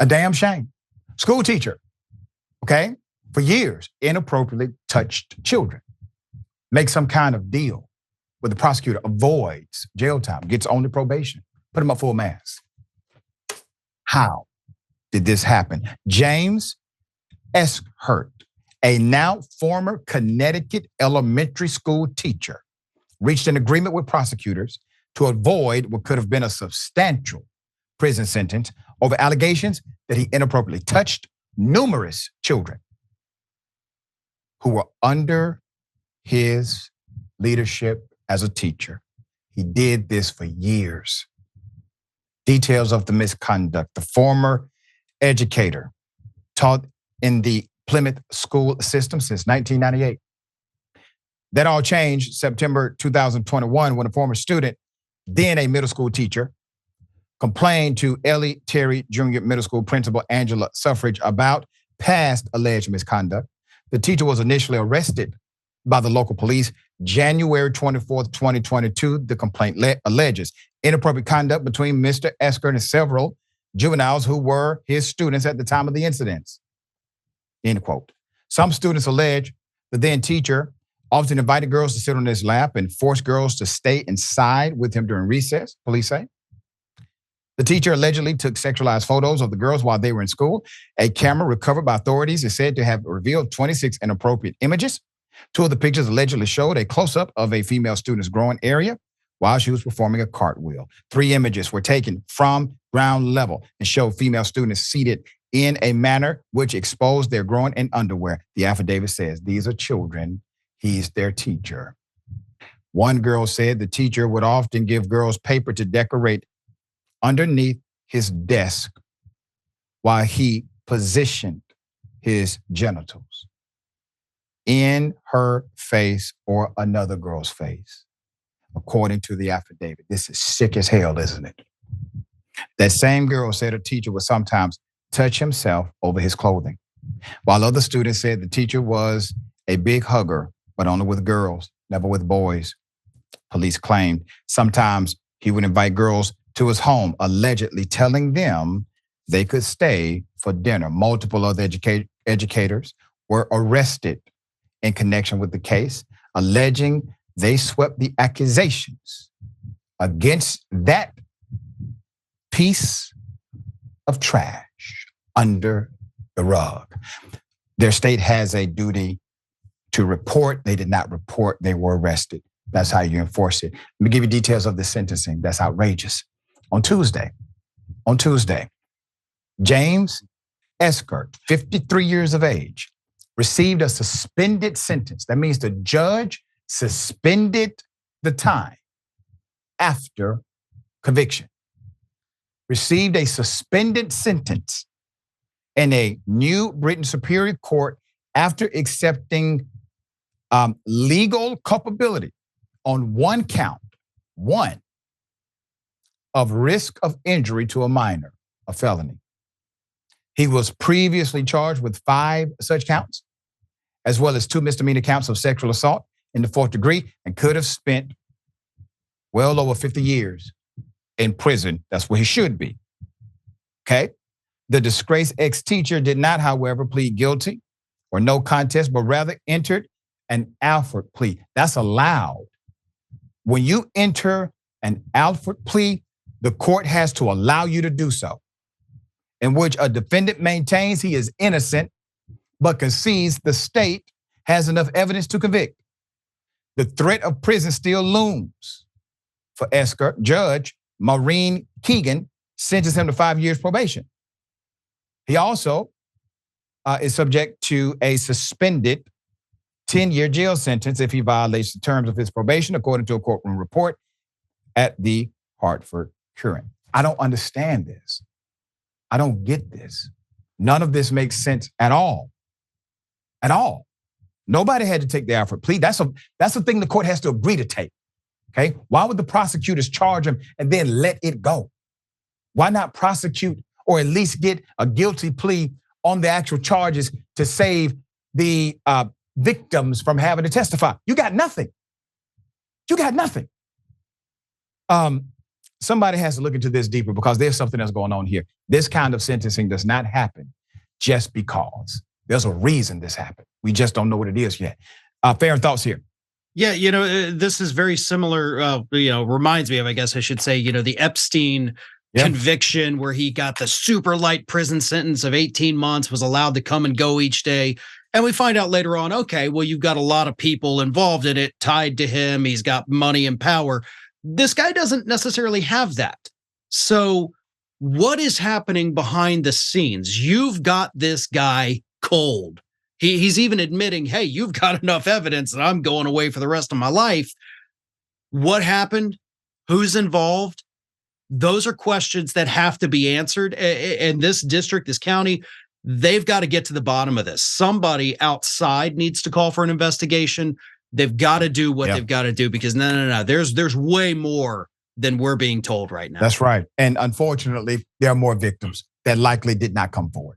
A damn shame. School teacher, okay, for years, inappropriately touched children. Makes some kind of deal with the prosecutor, avoids jail time, gets only probation, put him up full mask. How did this happen? James Eschert, a now former Connecticut elementary school teacher, reached an agreement with prosecutors to avoid what could have been a substantial prison sentence over allegations that he inappropriately touched numerous children who were under his leadership as a teacher. He did this for years. Details of the misconduct. The former educator taught in the Plymouth school system since 1998. That all changed September 2021 when a former student, then a middle school teacher, complained to Ellie Terry Jr. Middle School Principal Angela Suffrage about past alleged misconduct. The teacher was initially arrested by the local police January 24th, 2022. The complaint alleges inappropriate conduct between Mr. Eschert and several juveniles who were his students at the time of the incidents. End quote. Some students allege the then teacher often invited girls to sit on his lap and forced girls to stay inside with him during recess, police say. The teacher allegedly took sexualized photos of the girls while they were in school. A camera recovered by authorities is said to have revealed 26 inappropriate images. 2 of the pictures allegedly showed a close-up of a female student's groin area while she was performing a cartwheel. 3 images were taken from ground level and showed female students seated in a manner which exposed their groin and underwear. The affidavit says these are children. He's their teacher. One girl said the teacher would often give girls paper to decorate underneath his desk while he positioned his genitals in her face or another girl's face, according to the affidavit. This is sick as hell, isn't it? That same girl said her teacher would sometimes touch himself over his clothing, while other students said the teacher was a big hugger, but only with girls, never with boys. Police claimed sometimes he would invite girls to his home, allegedly telling them they could stay for dinner. Multiple other educators were arrested in connection with the case, alleging they swept the accusations against that piece of trash under the rug. Their state has a duty to report. They did not report. They were arrested. That's how you enforce it. Let me give you details of the sentencing. That's outrageous. On Tuesday, James Eschert, 53 years of age, received a suspended sentence. That means the judge suspended the time after conviction. Received a suspended sentence in a New Britain Superior Court after accepting legal culpability on one count, of risk of injury to a minor, a felony. He was previously charged with 5 such counts, as well as 2 misdemeanor counts of sexual assault in the 4th degree, and could have spent well over 50 years in prison. That's where he should be. Okay? The disgraced ex-teacher did not, however, plead guilty or no contest, but rather entered an Alford plea. That's allowed. When you enter an Alford plea, the court has to allow you to do so, in which a defendant maintains he is innocent, but concedes the state has enough evidence to convict. The threat of prison still looms for Eschert. Judge Maureen Keegan sentenced him to 5 years probation. He also is subject to a suspended 10-year jail sentence if he violates the terms of his probation, according to a courtroom report at the Hartford Courant. I don't understand this. I don't get this. None of this makes sense at all. At all. Nobody had to take the Alford plea. That's a thing the court has to agree to take. Okay? Why would the prosecutors charge him and then let it go? Why not prosecute or at least get a guilty plea on the actual charges to save the victims from having to testify? You got nothing. You got nothing. somebody has to look into this deeper because there's something that's going on here. This kind of sentencing does not happen just because. There's a reason this happened. We just don't know what it is yet. Farron, thoughts here? Yeah, this is very similar, reminds me of, I guess I should say, the Epstein conviction where he got the super light prison sentence of 18 months, was allowed to come and go each day. And we find out later on, okay, well, you've got a lot of people involved in it, tied to him. He's got money and power. This guy doesn't necessarily have that. So what is happening behind the scenes? You've got this guy cold. He's even admitting, hey, you've got enough evidence that I'm going away for the rest of my life. What happened? Who's involved? Those are questions that have to be answered. And this district, this county, they've got to get to the bottom of this. Somebody outside needs to call for an investigation. They've got to do what they've got to do, because no. There's way more than we're being told right now. That's right. And unfortunately, there are more victims that likely did not come forward.